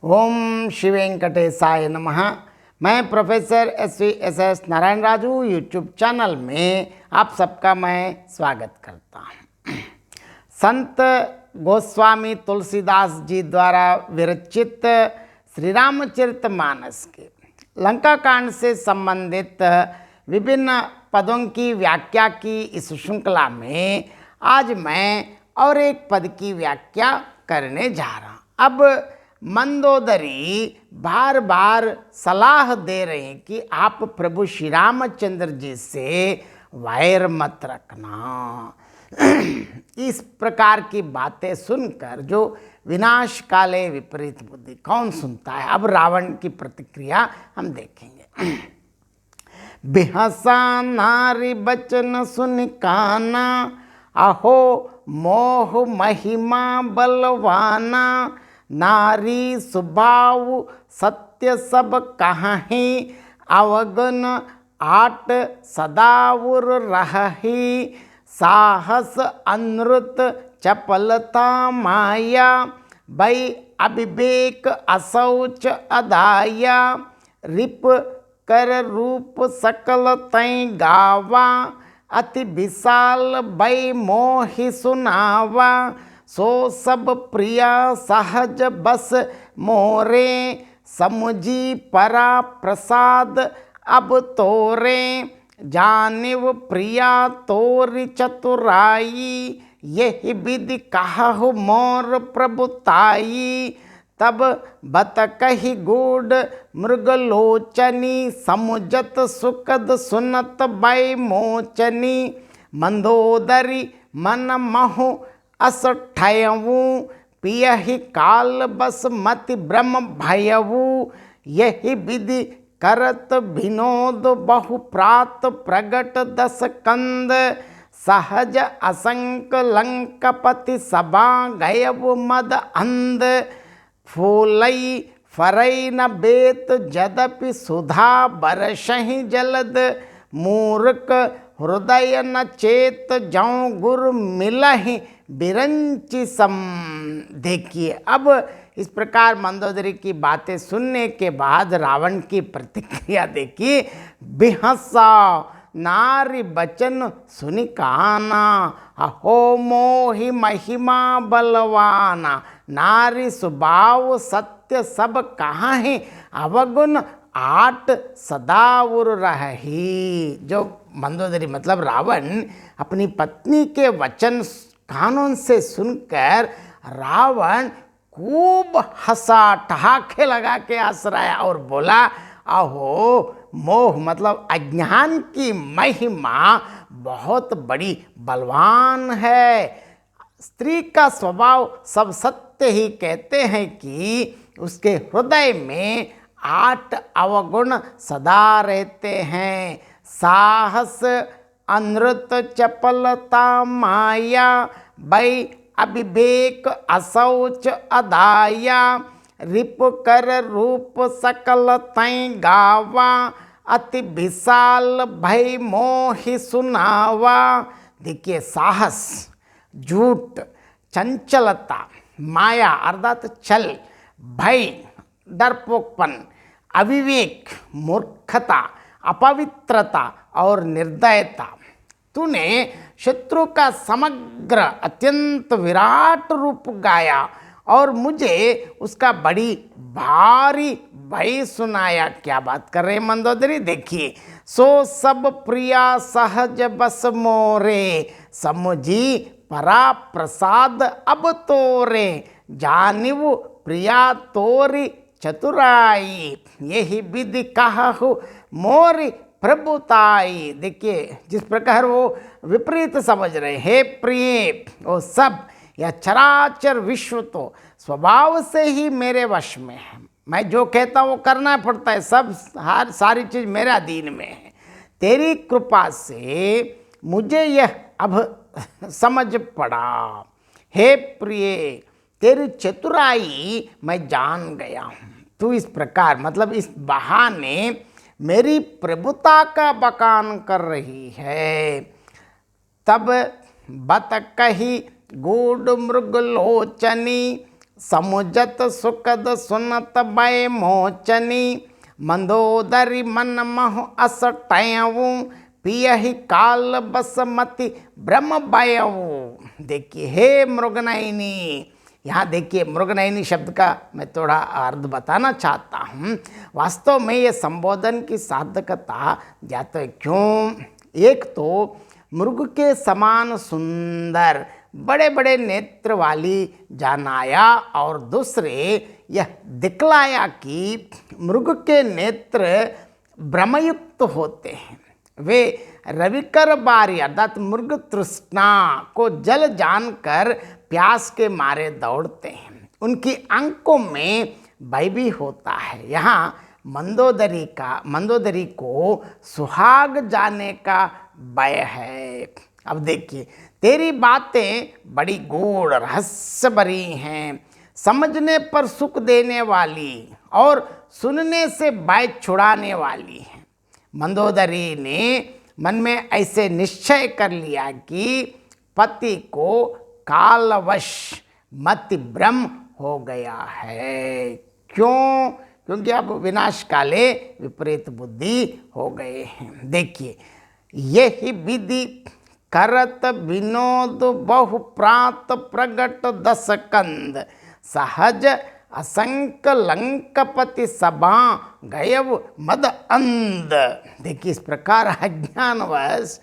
ओम श्री वेंकटेशाय नमः। मैं professor S Narayan Raju YouTube channel में आप सबका मैं स्वागत करता हूँ। संत गोस्वामी तुलसीदास जी द्वारा विरचित श्री रामचरितमानस के लंका कांड से संबंधित विभिन्न पदों की व्याख्या की इस श्रृंखला में आज मैं और एक पद की व्याख्या करने जा रहा हूँ। अब मंदोदरी बार बार सलाह दे रहे हैं कि आप प्रभु श्री रामचंद्र जी से वैर मत रखना। इस प्रकार की बातें सुनकर जो विनाश काले विपरीत बुद्धि कौन सुनता है। अब रावण की प्रतिक्रिया हम देखेंगे। बिहसा नारी बचन सुन काना, अहो मोह महिमा बलवाना, नारी स्वभाव सत्य सब कहाही, अवगुण आट सदाउर रही, साहस अनृत चपलता माया, भय अविवेक असौच अदाया, रिप कर रूप सकल तय गावा, अति विशाल भय मोहि सुनावा, सो सब प्रिया सहज बस मोरे, समुझी परा प्रसाद अब तोरे, जानिव प्रिया तोरि चतुराई, यही विधि कहु मोर प्रभुताई, तब बत कही गूढ़ मृगलोचनी, समुझत सुखद सुनत भय मोचनी, मंदोदरी मन महु असठयवु, पियहि काल बस मति ब्रह्म भयवु, यही विधि करत विनोद बहु प्रात प्रगट दस कंद, सहज असंक लंकपति सभा गयव मद अंध, फूलई फरई न बेत जदपि सुधा बरसहि जलद, मूर्ख हृदय न चेत जौ गुरु मिलहि बिरंचि सम। देखिए, अब इस प्रकार मंदोदरी की बातें सुनने के बाद रावण की प्रतिक्रिया देखिए। बिहसा नारी बचन सुनि काना, अहो मोहि महिमा बलवाना, नारी स्वभाव सत्य सब कहाही, अवगुण आट सदाउर रही। जो मंदोदरी मतलब रावण अपनी पत्नी के वचन कानों से सुनकर रावण खूब हंसा, ठहाके लगा के हंस रहा है और बोला, अहो मोह मतलब अज्ञान की महिमा बहुत बड़ी बलवान है। स्त्री का स्वभाव सब सत्य ही कहते हैं कि उसके हृदय में 8 अवगुण सदा रहते हैं। साहस अनृत चपलता माया, भय अविवेक असौच अदाया, रिप कर रूप सकल तय गावा, अति विशाल भय मोहि सुनावा। देखिए, साहस, झूठ, चंचलता, माया अर्थात छल, भय डरपोकपन, अविवेक मूर्खता, अपवित्रता और निर्दयता। तूने शत्रु का समग्र अत्यंत विराट रूप गाया और मुझे उसका बड़ी भारी भय सुनाया। क्या बात कर रहे मंदोदरी। देखिए, सो सब प्रिया सहज बस मोरे, समुझी परा प्रसाद अब तोरे, जानिव प्रिया तोरि चतुराई, यही विधि कहु मोरी प्रभुताई। देखिए, जिस प्रकार वो विपरीत समझ रहे, हे प्रिय, वो सब यह चराचर विश्व तो स्वभाव से ही मेरे वश में है। मैं जो कहता हूँ वो करना पड़ता है, सब हर सारी चीज़ मेरे अधीन में है। तेरी कृपा से मुझे यह अब समझ पड़ा। हे प्रिय, तेरी चतुराई मैं जान गया हूँ। तू इस प्रकार मतलब इस बहाने मेरी प्रभुता का बखान कर रही है। तब बत कही गूढ़ मृगलोचनी, समुजत सुखद सुनत भय मोचनी, मंदोदरी मन मह अस टयऊ, पियहि काल बसमति ब्रह्म भयऊ। देखिए, हे मृगनयनी, यहाँ देखिए मृगनयनी शब्द का मैं थोड़ा अर्थ बताना चाहता हूँ। वास्तव में ये संबोधन की सार्थकता जाते है क्यों? एक तो मृग के समान सुंदर बड़े बड़े नेत्र वाली जानाया, और दूसरे यह दिखलाया कि मृग के नेत्र ब्रह्मयुक्त होते हैं। वे रविकर बारी अर्थात मृग तृष्णा को जल जानकर प्यास के मारे दौड़ते हैं। उनकी आंखों में भय भी होता है। यहाँ मंदोदरी को सुहाग जाने का भय है। अब देखिए, तेरी बातें बड़ी गूढ़ रहस्य भरी हैं, समझने पर सुख देने वाली और सुनने से भय छुड़ाने वाली हैं। मंदोदरी ने मन में ऐसे निश्चय कर लिया कि पति को कालवश मति भ्रम हो गया है। क्यों? क्योंकि अब विनाश काले विपरीत बुद्धि हो गए हैं। देखिए, यही विधि करत विनोद बहु प्रात प्रगट दस कंद, सहज असंक लंकपति सभा गयव मद अंध। देखिए, इस प्रकार अज्ञानवश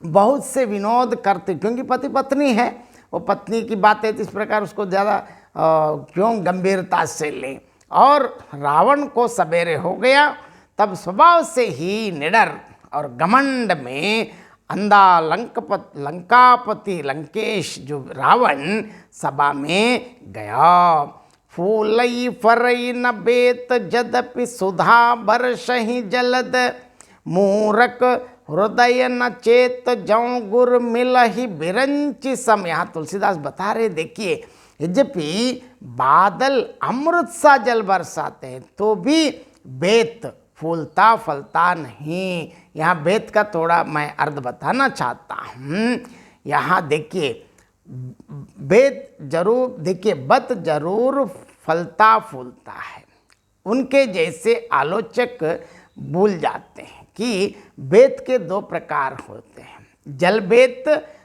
बहुत से विनोद करते, क्योंकि पति पत्नी है, वो पत्नी की बातें तो इस प्रकार उसको ज़्यादा क्यों गंभीरता से लें। और रावण को सवेरे हो गया, तब स्वभाव से ही निडर और घमंड में अंधा लंकापति लंकेश जो रावण सभा में गया। फूलई फरई न बेत जदपि सुधा बरसहि जलद, मूरख हृदय न चेत जौ गुर मिलहि बिरंचि सम। यहाँ तुलसीदास बता रहे, देखिए, यद्यपि बादल अमृत सा जल बरसाते हैं तो भी बेत फूलता फलता नहीं। यहाँ बेत का थोड़ा मैं अर्थ बताना चाहता हूँ। यहाँ देखिए, बेत जरूर, देखिए, बत जरूर फलता फूलता है। उनके जैसे आलोचक भूल जाते हैं कि बेत के दो प्रकार होते हैं। जल बेत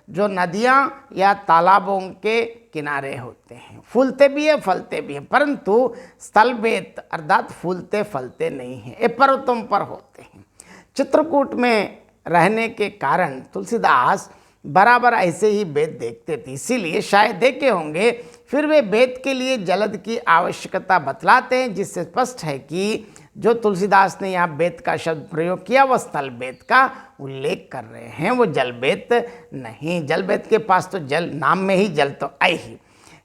जो नदियाँ या तालाबों के किनारे होते हैं, फूलते भी है फलते भी हैं, परंतु स्थल बेत अर्थात फूलते फलते नहीं हैं, ये पर्वतों पर होते हैं। चित्रकूट में रहने के कारण तुलसीदास बराबर ऐसे ही बेत देखते थे, इसीलिए शायद देखे होंगे। फिर वे बेत के लिए जलद की आवश्यकता बतलाते हैं, जिससे स्पष्ट है कि जो तुलसीदास ने यहाँ बेत का शब्द प्रयोग किया वह स्थल बेत का उल्लेख कर रहे हैं, वो जल बेत नहीं। जल बेत के पास तो जल, नाम में ही जल तो आई ही।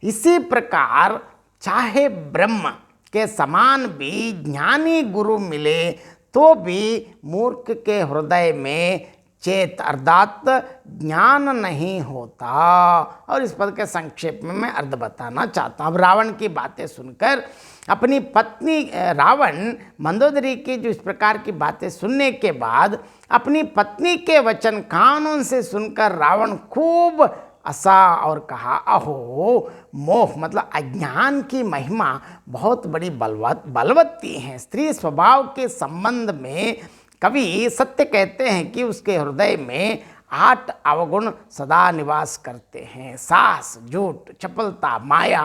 इसी प्रकार चाहे ब्रह्म के समान भी ज्ञानी गुरु मिले तो भी मूर्ख के हृदय में चेत अर्थात ज्ञान नहीं होता। और इस पद के संक्षेप में मैं अर्थ बताना चाहता हूँ। अब रावण की बातें सुनकर अपनी पत्नी रावण मंदोदरी की जो इस प्रकार की बातें सुनने के बाद अपनी पत्नी के वचन कानों से सुनकर रावण खूब हंसा और कहा, अहो मोह मतलब अज्ञान की महिमा बहुत बड़ी बलवत्ती है। स्त्री स्वभाव के संबंध में कवि सत्य कहते हैं कि उसके हृदय में 8 अवगुण सदा निवास करते हैं। साहस, झूठ, चपलता, माया,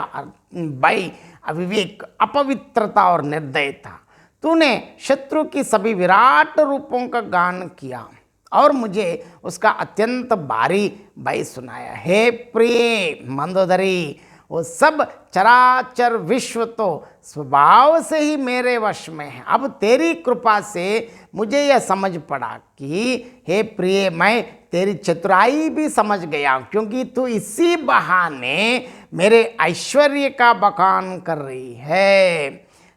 भय, अविवेक, अपवित्रता और निर्दयता। तूने शत्रु की सभी विराट रूपों का गान किया और मुझे उसका अत्यंत भारी भय सुनाया। हे प्रिय मंदोदरी, वो सब चराचर विश्व तो स्वभाव से ही मेरे वश में है। अब तेरी कृपा से मुझे यह समझ पड़ा कि हे प्रिय, मैं तेरी चतुराई भी समझ गया, क्योंकि तू इसी बहाने मेरे ऐश्वर्य का बखान कर रही है।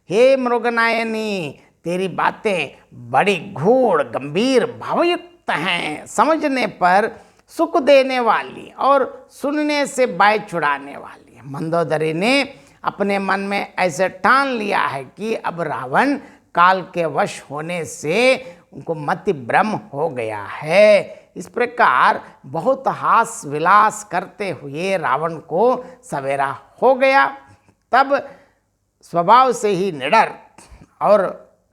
हे मृगनयनी, तेरी बातें बड़ी गूढ़ गंभीर भावयुक्त हैं, समझने पर सुख देने वाली और सुनने से भय छुड़ाने वाली। मंदोदरी ने अपने मन में ऐसे ठान लिया है कि अब रावण काल के वश होने से उनको मति भ्रम हो गया है। इस प्रकार बहुत हास विलास करते हुए रावण को सवेरा हो गया। तब स्वभाव से ही निडर और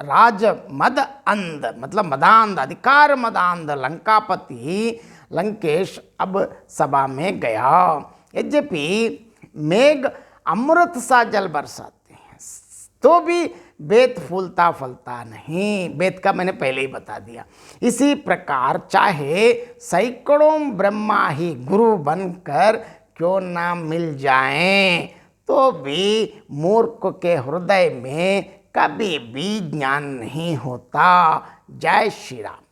राज मद अंध मतलब मदांध अधिकार मदांध लंकापति लंकेश अब सभा में गया। यद्यपि मेघ अमृत सा जल बरसाते हैं तो भी बेत फूलता फलता नहीं, बेत का मैंने पहले ही बता दिया। इसी प्रकार चाहे सैकड़ों ब्रह्मा ही गुरु बनकर क्यों ना मिल जाएं तो भी मूर्ख के हृदय में कभी भी ज्ञान नहीं होता। जय श्री राम।